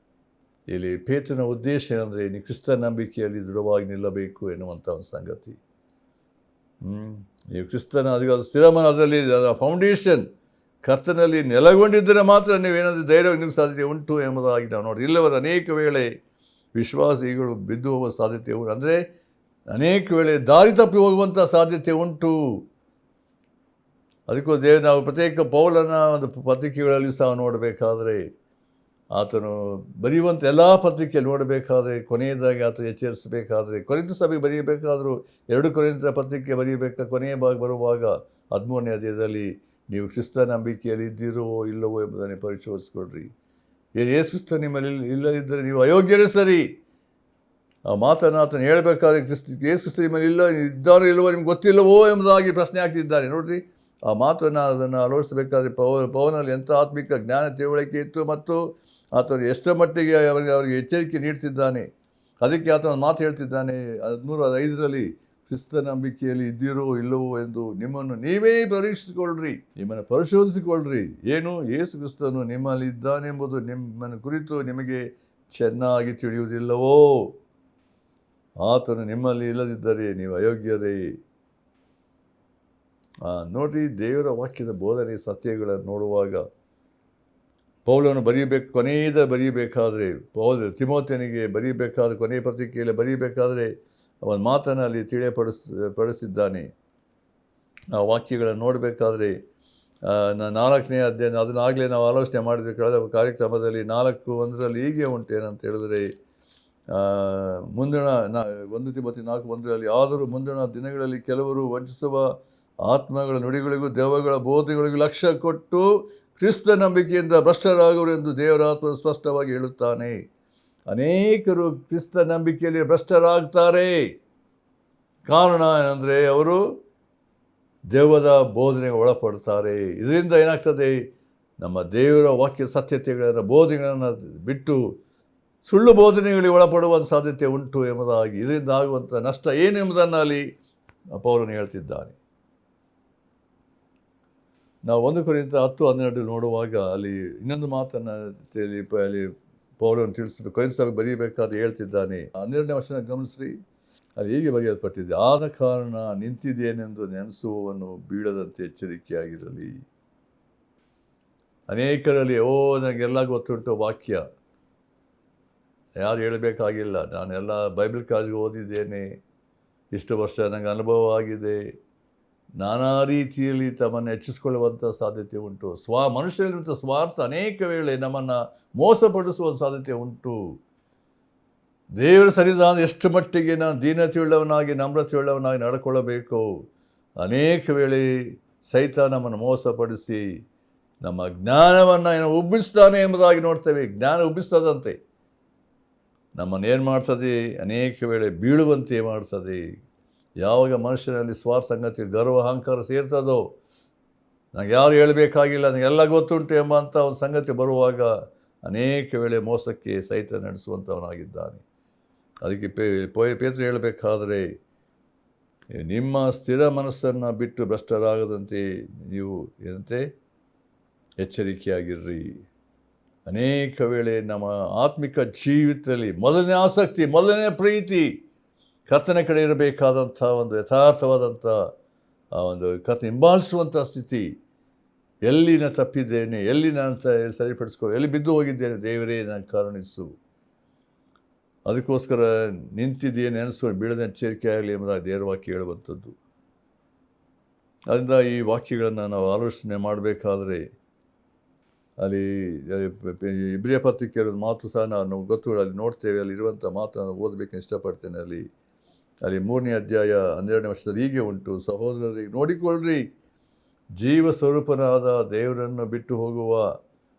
ಇಲ್ಲಿ ಪೇತ್ರನ ಉದ್ದೇಶ ಏನಂದರೆ ನೀವು ಕ್ರಿಸ್ತ ನಂಬಿಕೆಯಲ್ಲಿ ದೃಢವಾಗಿ ನಿಲ್ಲಬೇಕು ಎನ್ನುವಂಥ ಒಂದು ಸಂಗತಿ. ನೀವು ಕ್ರಿಸ್ತನ ಅದು ಸ್ಥಿರಮನ ಅದರಲ್ಲಿ ಫೌಂಡೇಶನ್ ಕರ್ತನಲ್ಲಿ ನೆಲೆಗೊಂಡಿದ್ದರೆ ಮಾತ್ರ ನೀವೇನಾದರೂ ಧೈರ್ಯ ನಿಮಗೆ ಸಾಧ್ಯತೆ ಉಂಟು ಎಂಬುದಾಗಿ ನಾವು ನೋಡಿ. ಇಲ್ಲವರ ಅನೇಕ ವೇಳೆ ವಿಶ್ವಾಸಿಗಳು ಬಿದ್ದು ಹೋಗುವ ಸಾಧ್ಯತೆ ಉಂಟು, ಅಂದರೆ ಅನೇಕ ವೇಳೆ ದಾರಿ ತಪ್ಪಿ ಹೋಗುವಂಥ ಸಾಧ್ಯತೆ ಉಂಟು. ಅದಕ್ಕೂ ನಾವು ಪ್ರತ್ಯೇಕ ಪೌಲನ ಒಂದು ಪತ್ರಿಕೆಗಳಲ್ಲಿ ಸಹ ನೋಡಬೇಕಾದರೆ, ಆತನು ಬರೆಯುವಂಥ ಎಲ್ಲ ಪತ್ರಿಕೆಯಲ್ಲಿ ನೋಡಬೇಕಾದ್ರೆ ಕೊನೆಯದಾಗಿ ಆತ ಎಚ್ಚರಿಸಬೇಕಾದ್ರೆ, ಕೊರಿಂಥ ಸಭೆಗೆ ಬರೆಯಬೇಕಾದರೂ 2 ಕೊರಿಂಥ ಪತ್ರಿಕೆ ಕೊನೆಯ ಭಾಗ ಬರುವಾಗ 13ನೇ ಅಧ್ಯಾಯದಲ್ಲಿ ನೀವು ಕ್ರಿಸ್ತ ನಂಬಿಕೆಯಲ್ಲಿ ಇದ್ದೀರೋ ಇಲ್ಲವೋ ಎಂಬುದನ್ನು ಪರಿಶೋಧಿಸಿಕೊಳ್ಳ್ರಿ. ಯೇಸು ಕ್ರಿಸ್ತ ನಿಮ್ಮಲ್ಲಿ ಇಲ್ಲದಿದ್ದರೆ ನೀವು ಅಯೋಗ್ಯರೇ ಸರಿ. ಆ ಮಾತನ್ನು ಆತನು ಹೇಳಬೇಕಾದ್ರೆ ಯೇಸು ಕ್ರಿಸ್ತ ನಿಮ್ಮಲ್ಲಿ ಇದ್ದಾರೋ ಇಲ್ಲವೋ ನಿಮ್ಗೆ ಗೊತ್ತಿಲ್ಲವೋ ಎಂಬುದಾಗಿ ಪ್ರಶ್ನೆ ಹಾಕ್ತಿದ್ದಾನೆ. ನೋಡ್ರಿ, ಆ ಮಾತನ್ನು ಅದನ್ನು ಅಳವಡಿಸಬೇಕಾದ್ರೆ ಪೌಲನಲ್ಲಿ ಎಂಥ ಆತ್ಮಿಕ ಜ್ಞಾನ ತಿಳುವಳಿಕೆ ಇತ್ತು ಮತ್ತು ಆತನು ಎಷ್ಟರ ಮಟ್ಟಿಗೆ ಅವರಿಗೆ ಎಚ್ಚರಿಕೆ ನೀಡ್ತಿದ್ದಾನೆ. ಅದಕ್ಕೆ ಆತನ ಮಾತು ಹೇಳ್ತಿದ್ದಾನೆ 13:5 ಕ್ರಿಸ್ತ ನಂಬಿಕೆಯಲ್ಲಿ ಇದ್ದೀರೋ ಇಲ್ಲವೋ ಎಂದು ನಿಮ್ಮನ್ನು ನೀವೇ ಪರೀಕ್ಷಿಸಿಕೊಳ್ಳ್ರಿ, ನಿಮ್ಮನ್ನು ಪರಿಶೋಧಿಸಿಕೊಳ್ಳ್ರಿ. ಏನು, ಯೇಸು ಕ್ರಿಸ್ತನು ನಿಮ್ಮಲ್ಲಿ ಇದ್ದಾನೆಂಬುದು ನಿಮ್ಮನ್ನು ಕುರಿತು ನಿಮಗೆ ಚೆನ್ನಾಗಿ ತಿಳಿಯುವುದಿಲ್ಲವೋ? ಆತನು ನಿಮ್ಮಲ್ಲಿ ಇಲ್ಲದಿದ್ದರೆ ನೀವು ಅಯೋಗ್ಯರೇ. ನೋಡ್ರಿ, ದೇವರ ವಾಕ್ಯದ ಬೋಧನೆ ಸತ್ಯಗಳನ್ನು ನೋಡುವಾಗ ಪೌಲನು ಬರೀಬೇಕಾದ್ರೆ ತಿಮೋಥೆಯನಿಗೆ ಬರೀಬೇಕಾದ್ರೆ ಕೊನೆಯ ಪತ್ರಿಕೆಯಲ್ಲಿ ಬರೀಬೇಕಾದ್ರೆ ಅವನ ಮಾತನ್ನು ಅಲ್ಲಿ ಪಡಿಸಿದ್ದಾನೆ. ಆ ವಾಕ್ಯಗಳನ್ನು ನೋಡಬೇಕಾದ್ರೆ 4ನೇ ಅಧ್ಯಾಯ, ಅದನ್ನಾಗಲೇ ನಾವು ಆಲೋಚನೆ ಮಾಡಿದ್ವಿ ಕಳೆದ ಕಾರ್ಯಕ್ರಮದಲ್ಲಿ. 4:1 ಹೀಗೆ ಉಂಟೇನಂತ ಹೇಳಿದ್ರೆ, ಮುಂದಿನ 1 ತಿಮೋಥೆ 4:1 ಆದರೂ ಮುಂದಿನ ದಿನಗಳಲ್ಲಿ ಕೆಲವರು ವಂಚಿಸುವ ಆತ್ಮಗಳ ನುಡಿಗಳಿಗೂ ದೆವ್ವಗಳ ಬೋಧೆಗಳಿಗೂ ಲಕ್ಷ್ಯ ಕೊಟ್ಟು ಕ್ರಿಸ್ತ ನಂಬಿಕೆಯಿಂದ ಭ್ರಷ್ಟರಾಗುವರು ಎಂದು ದೇವರ ಆತ್ಮ ಸ್ಪಷ್ಟವಾಗಿ ಹೇಳುತ್ತಾನೆ. ಅನೇಕರು ಕ್ರಿಸ್ತ ನಂಬಿಕೆಯಲ್ಲಿ ಭ್ರಷ್ಟರಾಗ್ತಾರೆ. ಕಾರಣ ಏನಂದರೆ ಅವರು ದೆವ್ವದ ಬೋಧನೆಗೆ ಒಳಪಡ್ತಾರೆ. ಇದರಿಂದ ಏನಾಗ್ತದೆ, ನಮ್ಮ ದೇವರ ವಾಕ್ಯ ಸತ್ಯತೆಗಳನ್ನು ಬೋಧನೆಗಳನ್ನು ಬಿಟ್ಟು ಸುಳ್ಳು ಬೋಧನೆಗಳಿಗೆ ಒಳಪಡುವ ಸಾಧ್ಯತೆ ಉಂಟು ಎಂಬುದಾಗಿ, ಇದರಿಂದ ಆಗುವಂಥ ನಷ್ಟ ಏನು ಎಂಬುದನ್ನು ಅಲ್ಲಿ ಪೌಲನು ಹೇಳ್ತಿದ್ದಾನೆ. ನಾವು 1 ಕೊರಿಂಥ 10:12 ನೋಡುವಾಗ ಅಲ್ಲಿ ಇನ್ನೊಂದು ಮಾತನ್ನು ಅಲ್ಲಿ ಪೌಲನು ತಿಳಿಸಬೇಕು. ಕೊರಿಂಥ ಸಭೆಗೆ ಬರೀಬೇಕಾದ್ರೆ ಹೇಳ್ತಿದ್ದಾನೆ, 12ನೇ ವರ್ಷ ಗಮನಿಸ್ರಿ, ಅಲ್ಲಿ ಹೀಗೆ ಬರೆಯಲ್ಪಟ್ಟಿದೆ, ಆದ ಕಾರಣ ನಿಂತಿದ್ದೇನೆಂದು ನೆನೆಸುವವನು ಬೀಳದಂತೆ ಎಚ್ಚರಿಕೆಯಾಗಿರಲಿ. ಅನೇಕರಲ್ಲಿ ನನಗೆಲ್ಲ ಗೊತ್ತುಂಟು ವಾಕ್ಯ, ಯಾರು ಹೇಳಬೇಕಾಗಿಲ್ಲ, ನಾನೆಲ್ಲ ಬೈಬಲ್ ಕಾಲೇಜಿಗೆ ಓದಿದ್ದೇನೆ, ಇಷ್ಟು ವರ್ಷ ನನಗೆ ಅನುಭವ ಆಗಿದೆ, ನಾನಾ ರೀತಿಯಲ್ಲಿ ತಮ್ಮನ್ನು ಹೆಚ್ಚಿಸಿಕೊಳ್ಳುವಂಥ ಸಾಧ್ಯತೆ ಉಂಟು. ಮನುಷ್ಯರಿಗಿಂತ ಸ್ವಾರ್ಥ ಅನೇಕ ವೇಳೆ ನಮ್ಮನ್ನು ಮೋಸಪಡಿಸುವ ಸಾಧ್ಯತೆ ಉಂಟು. ದೇವರ ಸನ್ನಿಧಾನ ಎಷ್ಟು ಮಟ್ಟಿಗೆ ನಾನು ದೀನತೆಯುಳ್ಳವನಾಗಿ ನಮ್ರತೆಯುಳ್ಳವನಾಗಿ ನಡ್ಕೊಳ್ಳಬೇಕು. ಅನೇಕ ವೇಳೆ ಸೈತಾನ ನಮ್ಮನ್ನು ಮೋಸಪಡಿಸಿ ನಮ್ಮ ಜ್ಞಾನವನ್ನು ಉಬ್ಬಿಸ್ತಾನೆ ಎಂಬುದಾಗಿ ನೋಡ್ತೇವೆ. ಜ್ಞಾನ ಉಬ್ಬಿಸ್ತದಂತೆ, ನಮ್ಮನ್ನೇನು ಮಾಡ್ತದೆ, ಅನೇಕ ವೇಳೆ ಬೀಳುವಂತೆ ಮಾಡ್ತದೆ. ಯಾವಾಗ ಮನುಷ್ಯನಲ್ಲಿ ಸ್ವಾರ್ಥ ಸಂಗತಿ, ಗರ್ವ, ಅಹಂಕಾರ ಸೇರ್ತದೋ, ನನಗೆ ಯಾರು ಹೇಳಬೇಕಾಗಿಲ್ಲ, ನನಗೆಲ್ಲ ಗೊತ್ತುಂಟು ಎಂಬಂಥ ಒಂದು ಸಂಗತಿ ಬರುವಾಗ ಅನೇಕ ವೇಳೆ ಮೋಸಕ್ಕೆ ಸಹಿತ ನಡೆಸುವಂಥವನಾಗಿದ್ದಾನೆ. ಅದಕ್ಕೆ ಪೇತ್ರ ಹೇಳಬೇಕಾದರೆ, ನಿಮ್ಮ ಸ್ಥಿರ ಮನಸ್ಸನ್ನು ಬಿಟ್ಟು ಭ್ರಷ್ಟರಾಗದಂತೆ ನೀವು ಏನಂತೆ ಎಚ್ಚರಿಕೆಯಾಗಿರ್ರಿ. ಅನೇಕ ವೇಳೆ ನಮ್ಮ ಆತ್ಮಿಕ ಜೀವಿತದಲ್ಲಿ ಮೊದಲನೇ ಆಸಕ್ತಿ, ಮೊದಲನೇ ಪ್ರೀತಿ ಕರ್ತನ ಕಡೆ ಇರಬೇಕಾದಂಥ ಒಂದು ಯಥಾರ್ಥವಾದಂಥ ಆ ಒಂದು ಕರ್ತನ ಹಿಂಬಾಲಿಸುವಂಥ ಸ್ಥಿತಿ. ಎಲ್ಲಿ ನಾನು ತಪ್ಪಿದ್ದೇನೆ, ಎಲ್ಲಿ ನಾನು ಎಲ್ಲಿ ಬಿದ್ದು ಹೋಗಿದ್ದೇನೆ, ದೇವರೇ ನಾನು ಕರುಣಿಸು. ಅದಕ್ಕೋಸ್ಕರ ನಿಂತಿದೆಯೇ ನೆನೆಸ್ಕೊಂಡು ಬೀಳದ ಎಚ್ಚರಿಕೆ ಆಗಲಿ ಎಂಬುದಾಗಿ ದೇವರ ವಾಕ್ಯ ಹೇಳುವಂಥದ್ದು. ಅದರಿಂದ ಈ ವಾಕ್ಯಗಳನ್ನು ನಾವು ಆಲೋಚನೆ ಮಾಡಬೇಕಾದ್ರೆ ಅಲ್ಲಿ ಇಬ್ರಿಯ ಪತ್ರಿಕೆ ಮಾತು ಸಹ ನಾವು ಗೊತ್ತು, ಅಲ್ಲಿ ನೋಡ್ತೇವೆ. ಅಲ್ಲಿ ಇರುವಂಥ ಮಾತನ್ನು ಓದಬೇಕಂತ ಇಷ್ಟಪಡ್ತೇನೆ. ಅಲ್ಲಿ 3ನೇ ಅಧ್ಯಾಯ 12ನೇ ವರ್ಷದಲ್ಲಿ ಹೀಗೆ ಉಂಟು: ಸಹೋದರರಿಗೆ ನೋಡಿಕೊಳ್ಳ್ರಿ, ಜೀವ ಸ್ವರೂಪನಾದ ದೇವರನ್ನು ಬಿಟ್ಟು ಹೋಗುವ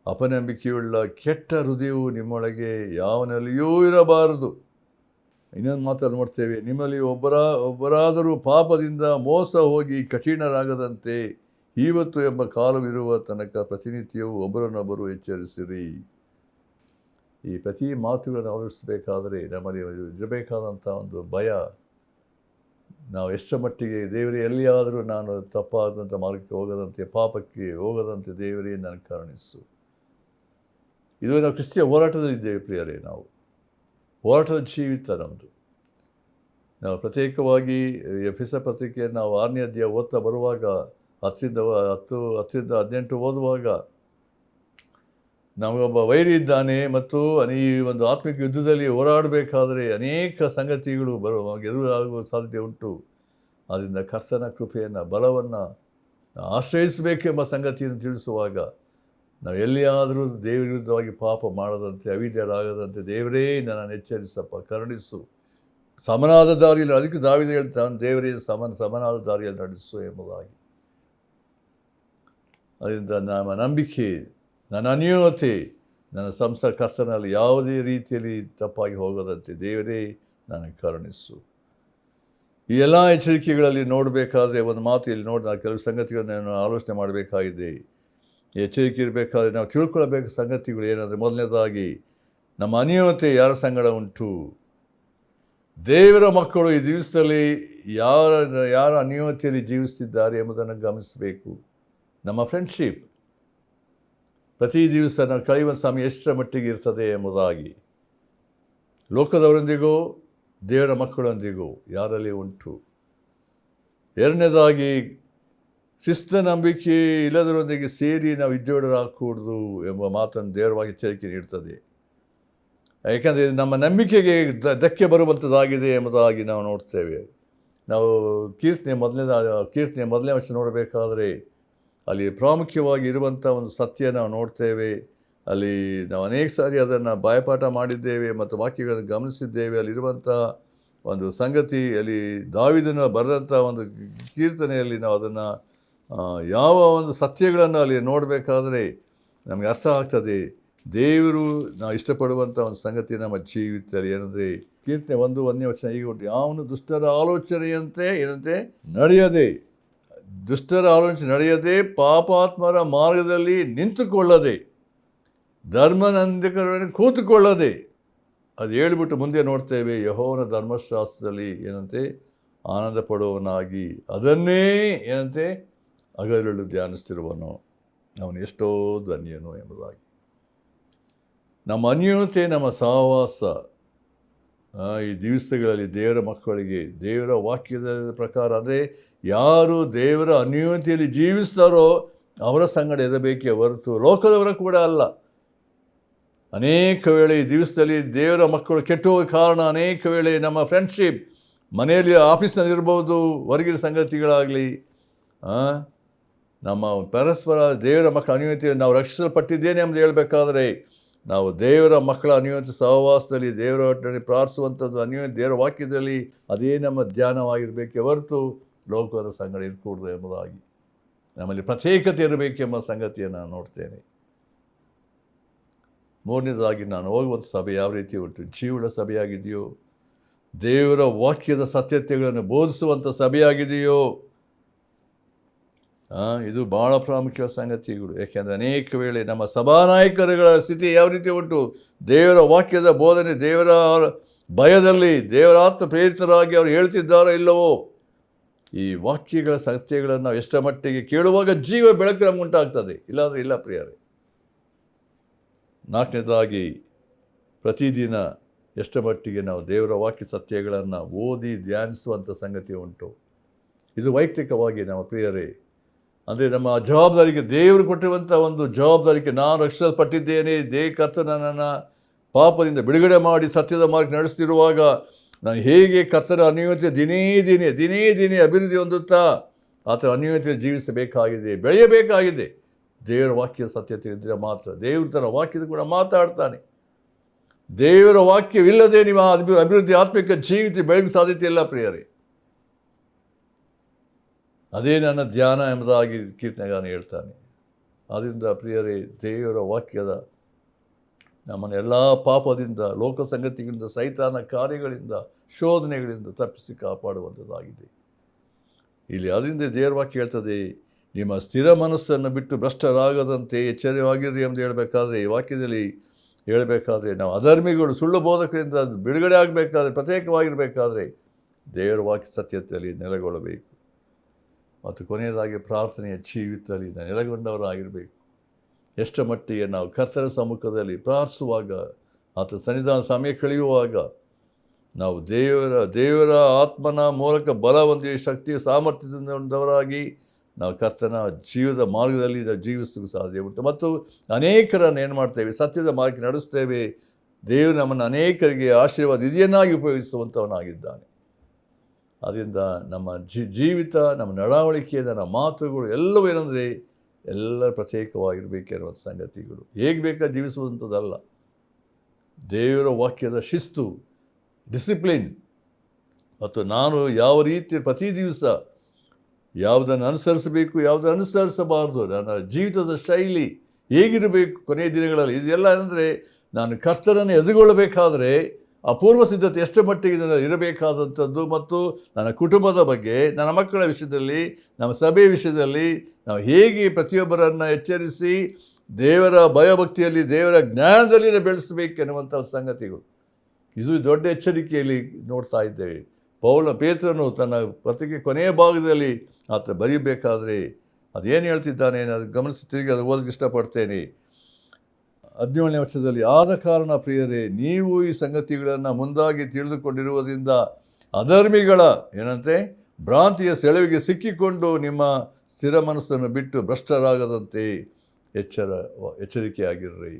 ಅಪನಂಬಿಕೆಯುಳ್ಳ ಕೆಟ್ಟ ಹೃದಯವು ನಿಮ್ಮೊಳಗೆ ಯಾವನಲ್ಲಿಯೂ ಇರಬಾರದು. ಇನ್ನೊಂದು ಮಾತನ್ನು ನೋಡ್ತೇವೆ: ನಿಮ್ಮಲ್ಲಿ ಒಬ್ಬರಾದರೂ ಪಾಪದಿಂದ ಮೋಸ ಹೋಗಿ ಕಠಿಣರಾಗದಂತೆ ಇವತ್ತು ಎಂಬ ಕಾಲವಿರುವ ತನಕ ಪ್ರತಿನಿತ್ಯವೂ ಒಬ್ಬರನ್ನೊಬ್ಬರು ಎಚ್ಚರಿಸಿರಿ. ಈ ಪ್ರತಿ ಮಾತುಗಳನ್ನು ಆಲೋಚಿಸಬೇಕಾದರೆ ನಮ್ಮಲ್ಲಿ ಇರಬೇಕಾದಂಥ ಒಂದು ಭಯ, ನಾವು ಎಷ್ಟರ ಮಟ್ಟಿಗೆ ದೇವರೇ ಎಲ್ಲಿಯಾದರೂ ನಾನು ತಪ್ಪಾದಂಥ ಮಾರ್ಗಕ್ಕೆ ಹೋಗದಂತೆ, ಪಾಪಕ್ಕೆ ಹೋಗದಂತೆ ದೇವರೇ ನನಗೆ ಕರುಣಿಸು. ಇದು ನಾವು ಕ್ರಿಸ್ತಿಯ ಹೋರಾಟದಲ್ಲಿದ್ದೇವೆ ಪ್ರಿಯರೇ. ನಾವು ಹೋರಾಟದ ಜೀವಿತ ನಮ್ಮದು. ನಾವು ಪ್ರತ್ಯೇಕವಾಗಿ ಎಫೆಸ ಪತ್ರಿಕೆಯನ್ನು ನಾವು 6ನೇ ಅಧ್ಯಾಯ ಓದ್ತಾ ಬರುವಾಗ 10ರಿಂದ 18 ಓದುವಾಗ ನಮಗೊಬ್ಬ ವೈರಿ ಇದ್ದಾನೆ ಮತ್ತು ಈ ಒಂದು ಆತ್ಮಿಕ ಯುದ್ಧದಲ್ಲಿ ಹೋರಾಡಬೇಕಾದರೆ ಅನೇಕ ಸಂಗತಿಗಳು ಎದುರಾಗುವ ಸಾಧ್ಯತೆ ಉಂಟು. ಆದ್ದರಿಂದ ಕರ್ತನ ಕೃಪೆಯನ್ನು, ಬಲವನ್ನು ಆಶ್ರಯಿಸಬೇಕೆಂಬ ಸಂಗತಿಯನ್ನು ತಿಳಿಸುವಾಗ ನಾವು ಎಲ್ಲಿಯಾದರೂ ದೇವರ ವಿರುದ್ಧವಾಗಿ ಪಾಪ ಮಾಡದಂತೆ, ಅವಿದ್ಯರಾಗದಂತೆ ದೇವರೇ ನನ್ನನ್ನು ಎಚ್ಚರಿಸಪ್ಪ, ಕರುಣಿಸು, ಸಮನಾದ ದಾರಿಯಲ್ಲಿ. ಅದಕ್ಕೆ ದಾವೀದ ಹೇಳ್ತಾನೆ, ದೇವರೇ ಸಮನಾದ ದಾರಿಯಲ್ಲಿ ನಡೆಸು ಎಂಬುದಾಗಿ. ಅದರಿಂದ ನಮ್ಮ ನಂಬಿಕೆ, ನನ್ನ ಅನ್ಯೋನ್ಯತೆ, ನನ್ನ ಸಂಸಾರ ಕರ್ತನಲ್ಲಿ ಯಾವುದೇ ರೀತಿಯಲ್ಲಿ ತಪ್ಪಾಗಿ ಹೋಗದಂತೆ ದೇವರೇ ನನಗೆ ಕರುಣಿಸು. ಈ ಎಲ್ಲ ಎಚ್ಚರಿಕೆಗಳಲ್ಲಿ ನೋಡಬೇಕಾದ್ರೆ ಒಂದು ಮಾತು ಇಲ್ಲಿ ನಾನು ಕೆಲವು ಸಂಗತಿಗಳನ್ನು ಆಲೋಚನೆ ಮಾಡಬೇಕಾಗಿದೆ. ಎಚ್ಚರಿಕೆ ಇರಬೇಕಾದ್ರೆ ನಾವು ತಿಳ್ಕೊಳ್ಬೇಕು ಸಂಗತಿಗಳು ಏನಂದರೆ, ಮೊದಲನೇದಾಗಿ ನಮ್ಮ ಅನ್ಯೋನ್ಯತೆ ಯಾರ ಸಂಗಡ ಉಂಟು. ದೇವರ ಮಕ್ಕಳು ಈ ದಿವಸದಲ್ಲಿ ಯಾರ ಅನ್ಯೋನ್ಯತೆಯಲ್ಲಿ ಜೀವಿಸ್ತಿದ್ದಾರೆ ಎಂಬುದನ್ನು ಗಮನಿಸಬೇಕು. ನಮ್ಮ ಫ್ರೆಂಡ್ಶಿಪ್ ಪ್ರತಿ ದಿವಸ ನಾವು ಕಳೆಯುವ ಸಮಯ ಎಷ್ಟರ ಮಟ್ಟಿಗೆ ಇರ್ತದೆ ಎಂಬುದಾಗಿ ಲೋಕದವರೊಂದಿಗೂ ದೇವರ ಮಕ್ಕಳೊಂದಿಗೂ ಯಾರಲ್ಲಿ ಉಂಟು. ಎರಡನೇದಾಗಿ ಕ್ರಿಸ್ತ ನಂಬಿಕೆ ಇಲ್ಲದರೊಂದಿಗೆ ಸೇರಿ ನಾವು ಇದ್ದೋಡರಾಗಕೂಡದು ಎಂಬ ಮಾತನ್ನು ದೇವರವಾಗಿ ಎಚ್ಚರಿಕೆ ನೀಡ್ತದೆ. ಯಾಕೆಂದರೆ ನಮ್ಮ ನಂಬಿಕೆಗೆ ಧಕ್ಕೆ ಬರುವಂಥದ್ದಾಗಿದೆ ಎಂಬುದಾಗಿ ನಾವು ನೋಡ್ತೇವೆ. ನಾವು ಕೀರ್ತನೆ ಮೊದಲನೇ ವರ್ಷ ನೋಡಬೇಕಾದರೆ ಅಲ್ಲಿ ಪ್ರಾಮುಖ್ಯವಾಗಿ ಇರುವಂಥ ಒಂದು ಸತ್ಯ ನಾವು ನೋಡ್ತೇವೆ. ಅಲ್ಲಿ ನಾವು ಅನೇಕ ಸಾರಿ ಅದನ್ನು ಬಾಯಪಾಠ ಮಾಡಿದ್ದೇವೆ ಮತ್ತು ವಾಕ್ಯಗಳನ್ನು ಗಮನಿಸಿದ್ದೇವೆ. ಅಲ್ಲಿರುವಂಥ ಒಂದು ಸಂಗತಿ, ಅಲ್ಲಿ ದಾವೀದನು ಬರೆದಂಥ ಒಂದು ಕೀರ್ತನೆಯಲ್ಲಿ ನಾವು ಅದನ್ನು ಯಾವ ಒಂದು ಸತ್ಯಗಳನ್ನು ಅಲ್ಲಿ ನೋಡಬೇಕಾದ್ರೆ ನಮಗೆ ಅರ್ಥ ಆಗ್ತದೆ. ದೇವರು ನಾವು ಇಷ್ಟಪಡುವಂಥ ಒಂದು ಸಂಗತಿ ನಮ್ಮ ಜೀವಿತದಲ್ಲಿ ಏನಂದರೆ, ಕೀರ್ತನೆ 1:1ನೇ ವಚನ ಹೀಗೆ ಉಂಟು: ಯಾವನು ದುಷ್ಟರ ಆಲೋಚನೆಯಂತೆ ನಡೆಯದೆ, ದುಷ್ಟರ ಆಲೋಚನೆ ನಡೆಯದೆ, ಪಾಪಾತ್ಮರ ಮಾರ್ಗದಲ್ಲಿ ನಿಂತುಕೊಳ್ಳದೆ, ಧರ್ಮನಂದಿಕರನ್ನು ಕೂತುಕೊಳ್ಳದೆ. ಅದು ಹೇಳ್ಬಿಟ್ಟು ಮುಂದೆ ನೋಡ್ತೇವೆ, ಯೆಹೋವನ ಧರ್ಮಶಾಸ್ತ್ರದಲ್ಲಿ ಆನಂದ ಪಡುವವನಾಗಿ ಅದನ್ನೇ ಹಗಲಿರುಳು ಧ್ಯಾನಿಸ್ತಿರುವನು, ಅವನು ಎಷ್ಟೋ ಧನ್ಯನು ಎಂಬುದಾಗಿ. ನಮ್ಮ ಅನ್ಯೋನ್ಯತೆ, ನಮ್ಮ ಸಹವಾಸ ಈ ದಿವಸಗಳಲ್ಲಿ ದೇವರ ಮಕ್ಕಳಿಗೆ ದೇವರ ವಾಕ್ಯದ ಪ್ರಕಾರ ಅಂದರೆ ಯಾರು ದೇವರ ಅನ್ಯೋನ್ಯತೆಯಲ್ಲಿ ಜೀವಿಸ್ತಾರೋ ಅವರ ಸಂಗಡ ಇರಬೇಕೇ ಹೊರತು ಲೋಕದವರ ಕೂಡ ಅಲ್ಲ. ಅನೇಕ ವೇಳೆ ಈ ದಿವಸದಲ್ಲಿ ದೇವರ ಮಕ್ಕಳು ಕೆಟ್ಟು ಹೋಗೋ ಕಾರಣ ಅನೇಕ ವೇಳೆ ನಮ್ಮ ಫ್ರೆಂಡ್ಶಿಪ್, ಮನೆಯಲ್ಲಿ ಆಫೀಸ್ನಲ್ಲಿ ಇರ್ಬೋದು, ಹೊರಗಿನ ಸಂಗತಿಗಳಾಗಲಿ, ನಮ್ಮ ಪರಸ್ಪರ ದೇವರ ಮಕ್ಕಳ ಅನ್ಯೋನ್ಯತೆಯಲ್ಲಿ ನಾವು ರಕ್ಷಿಸಲ್ಪಟ್ಟಿದ್ದೇನೆ ಎಂದು ಹೇಳಬೇಕಾದ್ರೆ ನಾವು ದೇವರ ಮಕ್ಕಳ ಅನ್ಯೋನ್ಯತೆ ಸಹವಾಸದಲ್ಲಿ ದೇವರ ಒಟ್ಟಿಗೆ ಪ್ರಾರ್ಥಿಸುವಂಥದ್ದು ಅನ್ಯೋನ್ಯ ದೇವರ ವಾಕ್ಯದಲ್ಲಿ ಅದೇ ನಮ್ಮ ಧ್ಯಾನವಾಗಿರಬೇಕೇ ಹೊರತು ಲೋಕದ ಸಂಗಡ ಇರಕೂಡದು ಎಂಬುದಾಗಿ ನಮ್ಮಲ್ಲಿ ಪ್ರತ್ಯೇಕತೆ ಇರಬೇಕೆಂಬ ಸಂಗತಿಯನ್ನು ನಾನು ನೋಡ್ತೇನೆ. ಮೂರನೇದಾಗಿ ನಾನು ಹೋಗುವಂಥ ಸಭೆ ಯಾವ ರೀತಿ ಉಂಟು, ಜೀವನ ಸಭೆಯಾಗಿದೆಯೋ, ದೇವರ ವಾಕ್ಯದ ಸತ್ಯತೆಗಳನ್ನು ಬೋಧಿಸುವಂಥ ಸಭೆಯಾಗಿದೆಯೋ. ಇದು ಭಾಳ ಪ್ರಾಮುಖ್ಯ ಸಂಗತಿಗಳು. ಏಕೆಂದರೆ ಅನೇಕ ವೇಳೆ ನಮ್ಮ ಸಭಾನಾಯಕರುಗಳ ಸ್ಥಿತಿ ಯಾವ ರೀತಿ ಉಂಟು, ದೇವರ ವಾಕ್ಯದ ಬೋಧನೆ, ದೇವರ ಭಯದಲ್ಲಿ ದೇವರ ಆತ್ಮ ಪ್ರೇರಿತರಾಗಿ ಅವರು ಹೇಳ್ತಿದ್ದಾರೋ ಇಲ್ಲವೋ, ಈ ವಾಕ್ಯಗಳ ಸತ್ಯಗಳನ್ನು ನಾವು ಎಷ್ಟರ ಮಟ್ಟಿಗೆ ಕೇಳುವಾಗ ಜೀವ ಬೆಳಕು ನಮ್ಗೆ ಉಂಟಾಗ್ತದೆ, ಇಲ್ಲಾಂದರೆ ಇಲ್ಲ ಪ್ರಿಯರೇ. ನಾಲ್ಕನೇದಾಗಿ ಪ್ರತಿದಿನ ಎಷ್ಟರ ಮಟ್ಟಿಗೆ ನಾವು ದೇವರ ವಾಕ್ಯ ಸತ್ಯಗಳನ್ನು ಓದಿ ಧ್ಯಾನಿಸುವಂಥ ಸಂಗತಿ ಉಂಟು. ಇದು ವೈಯಕ್ತಿಕವಾಗಿ ನಮ್ಮ ಪ್ರಿಯರೇ, ಅಂದರೆ ನಮ್ಮ ಜವಾಬ್ದಾರಿಗೆ ದೇವರು ಕೊಟ್ಟಿರುವಂಥ ಒಂದು ಜವಾಬ್ದಾರಿಗೆ, ನಾನು ರಕ್ಷಿಸಲ್ಪಟ್ಟಿದ್ದೇನೆ, ಕರ್ತನು ನನ್ನನ್ನು ಪಾಪದಿಂದ ಬಿಡುಗಡೆ ಮಾಡಿ ಸತ್ಯದ ಮಾರ್ಗ ನಡೆಸ್ತಿರುವಾಗ ನಾನು ಹೇಗೆ ಕರ್ತನ ಅನ್ಯೋನ್ಯತೆ ದಿನೇ ದಿನೇ ಅಭಿವೃದ್ಧಿ ಹೊಂದುತ್ತಾ ಆತನ ಅನ್ಯೋನ್ಯತೆಯಲ್ಲಿ ಜೀವಿಸಬೇಕಾಗಿದೆ, ಬೆಳೆಯಬೇಕಾಗಿದೆ. ದೇವರ ವಾಕ್ಯದ ಸತ್ಯ ತಿಳಿದರೆ ಮಾತ್ರ. ದೇವರು ತನ್ನ ವಾಕ್ಯದ ಕೂಡ ಮಾತಾಡ್ತಾನೆ. ದೇವರ ವಾಕ್ಯವಿಲ್ಲದೆ ನೀವು ಅಭಿವೃದ್ಧಿ ಆತ್ಮಿಕ ಜೀವಿತ ಬೆಳಗ್ಗೆ ಸಾಧ್ಯತೆ ಇಲ್ಲ ಪ್ರಿಯರೇ. ಅದೇ ನನ್ನ ಧ್ಯಾನ ಎಂಬುದಾಗಿ ಕೀರ್ತನೆಗಾರನು ಹೇಳ್ತಾನೆ. ಆದ್ದರಿಂದ ಪ್ರಿಯರೇ, ದೇವರ ವಾಕ್ಯದ ನಮ್ಮನ್ನು ಎಲ್ಲ ಪಾಪದಿಂದ, ಲೋಕ ಸಂಗತಿಗಳಿಂದ, ಸೈತಾನ ಕಾರ್ಯಗಳಿಂದ, ಶೋಧನೆಗಳಿಂದ ತಪ್ಪಿಸಿ ಕಾಪಾಡುವಂಥದ್ದಾಗಿದೆ. ಇಲ್ಲಿ ಅದರಿಂದ ದೇವರ ವಾಕ್ಯ ಹೇಳ್ತದೆ, ನಿಮ್ಮ ಸ್ಥಿರ ಮನಸ್ಸನ್ನು ಬಿಟ್ಟು ಭ್ರಷ್ಟರಾಗದಂತೆ ಎಚ್ಚರವಾಗಿರ್ರಿ ಎಂದು ಹೇಳಬೇಕಾದ್ರೆ, ಈ ವಾಕ್ಯದಲ್ಲಿ ಹೇಳಬೇಕಾದ್ರೆ, ನಾವು ಅಧರ್ಮಿಗಳು, ಸುಳ್ಳು ಬೋಧಕರಿಂದ ಬಿಡುಗಡೆ ಆಗಬೇಕಾದ್ರೆ, ಪ್ರತ್ಯೇಕವಾಗಿರಬೇಕಾದ್ರೆ ದೇವರ ವಾಕ್ಯ ಸತ್ಯತೆಯಲ್ಲಿ ನೆಲೆಗೊಳ್ಳಬೇಕು. ಮತ್ತು ಕೊನೆಯದಾಗಿ ಪ್ರಾರ್ಥನೆಯ ಜೀವಿತದಲ್ಲಿ ನೆಲೆಗೊಂಡವರಾಗಿರಬೇಕು. ಎಷ್ಟರ ಮಟ್ಟಿಗೆ ನಾವು ಕರ್ತನ ಸಮ್ಮುಖದಲ್ಲಿ ಪ್ರಾರ್ಥಿಸುವಾಗ, ಆತ ಸನ್ನಿಧಾನ ಸಮಯ ಕಳೆಯುವಾಗ ನಾವು ದೇವರ ಆತ್ಮನ ಮೂಲಕ ಬಲ ಹೊಂದಿ ಶಕ್ತಿಯ ಸಾಮರ್ಥ್ಯದಿಂದವರಾಗಿ ನಾವು ಕರ್ತನ ಜೀವದ ಮಾರ್ಗದಲ್ಲಿ ನಾವು ಜೀವಿಸಲು ಸಾಧ್ಯ ಉಂಟು. ಮತ್ತು ಅನೇಕರನ್ನು ಏನು ಮಾಡ್ತೇವೆ, ಸತ್ಯದ ಮಾರ್ಗ ನಡೆಸ್ತೇವೆ. ದೇವರು ನಮ್ಮನ್ನು ಅನೇಕರಿಗೆ ಆಶೀರ್ವಾದ ನಿಧಿಯನ್ನಾಗಿ ಉಪಯೋಗಿಸುವಂಥವನಾಗಿದ್ದಾನೆ. ಅದರಿಂದ ನಮ್ಮ ಜೀವಿತ, ನಮ್ಮ ನಡವಳಿಕೆಯಿಂದ, ನಮ್ಮ ಮಾತುಗಳು ಎಲ್ಲವೂ ಏನಂದರೆ ಎಲ್ಲ ಪ್ರತ್ಯೇಕವಾಗಿರಬೇಕೆನ್ನುವ ಸಂಗತಿಗಳು. ಹೇಗೆ ಬೇಕಾದ ಜೀವಿಸುವಂಥದ್ದಲ್ಲ. ದೇವರ ವಾಕ್ಯದ ಶಿಸ್ತು, ಡಿಸಿಪ್ಲಿನ್, ಮತ್ತು ನಾನು ಯಾವ ರೀತಿ ಪ್ರತಿ ದಿವಸ ಯಾವುದನ್ನು ಅನುಸರಿಸಬೇಕು, ಯಾವುದನ್ನು ಅನುಸರಿಸಬಾರ್ದು, ನನ್ನ ಜೀವಿತದ ಶೈಲಿ ಹೇಗಿರಬೇಕು ಕೊನೆಯ ದಿನಗಳಲ್ಲಿ, ಇದೆಲ್ಲ ಅಂದರೆ ನಾನು ಕರ್ತನನ್ನು ಎದುರುಗೊಳ್ಳಬೇಕಾದ್ರೆ ಅಪೂರ್ವ ಸಿದ್ಧತೆ ಎಷ್ಟು ಮಟ್ಟಿಗೆ ಇರಬೇಕಾದಂಥದ್ದು. ಮತ್ತು ನನ್ನ ಕುಟುಂಬದ ಬಗ್ಗೆ, ನನ್ನ ಮಕ್ಕಳ ವಿಷಯದಲ್ಲಿ, ನಮ್ಮ ಸಭೆಯ ವಿಷಯದಲ್ಲಿ ನಾವು ಹೇಗೆ ಪ್ರತಿಯೊಬ್ಬರನ್ನು ಎಚ್ಚರಿಸಿ ದೇವರ ಭಯಭಕ್ತಿಯಲ್ಲಿ, ದೇವರ ಜ್ಞಾನದಲ್ಲಿ ಬೆಳೆಸಬೇಕೆನ್ನುವಂಥ ಸಂಗತಿಗಳು. ಇದು ದೊಡ್ಡ ಎಚ್ಚರಿಕೆಯಲ್ಲಿ ನೋಡ್ತಾ ಇದ್ದೇವೆ. ಪೇತ್ರನು ತನ್ನ ಪತ್ರಿಕೆ ಕೊನೆಯ ಭಾಗದಲ್ಲಿ ಆತ ಬರೀಬೇಕಾದ್ರೆ ಅದೇನು ಹೇಳ್ತಿದ್ದಾನೆ ಅದು ಗಮನಿಸಿ ತಿರುಗಿ ಅದು ಓದಕ್ಕೆ ಇಷ್ಟಪಡ್ತೇನೆ. 17ನೇ ವರ್ಷದಲ್ಲಿ, ಆದ ಕಾರಣ ಪ್ರಿಯರೇ, ನೀವು ಈ ಸಂಗತಿಗಳನ್ನು ಮುಂದಾಗಿ ತಿಳಿದುಕೊಂಡಿರುವುದರಿಂದ ಅಧರ್ಮಿಗಳ ಏನಂತೆ ಭ್ರಾಂತಿಯ ಸೆಳವಿಗೆ ಸಿಕ್ಕಿಕೊಂಡು ನಿಮ್ಮ ಸ್ಥಿರ ಮನಸ್ಸನ್ನು ಬಿಟ್ಟು ಭ್ರಷ್ಟರಾಗದಂತೆ ಎಚ್ಚರಿಕೆಯಾಗಿರ್ರಿ.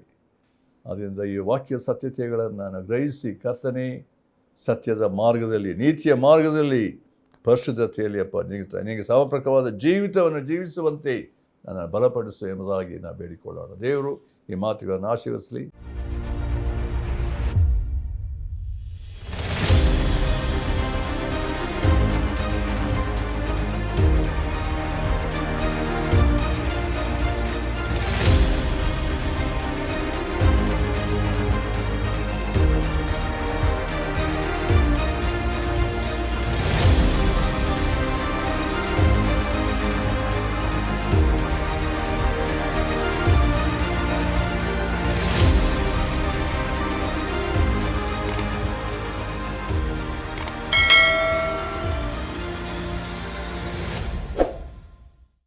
ಆದ್ದರಿಂದ ಈ ವಾಕ್ಯ ಸತ್ಯತೆಗಳನ್ನು ನಾನು ಗ್ರಹಿಸಿ, ಕರ್ತನೇ ಸತ್ಯದ ಮಾರ್ಗದಲ್ಲಿ, ನೀತಿಯ ಮಾರ್ಗದಲ್ಲಿ, ಪರಿಶುದ್ಧತೆಯಲ್ಲಿ ನಿನಗೆ ಸಮರ್ಪಕವಾದ ಜೀವಿತವನ್ನು ಜೀವಿಸುವಂತೆ ನನ್ನ ಬಲಪಡಿಸು ಎಂಬುದಾಗಿ ನಾನು ಬೇಡಿಕೊಳ್ಳೋಣ. ದೇವರು ಈ ಮಾತುಗಳನ್ನು ಆಶೀರ್ವದಿಸಲಿ.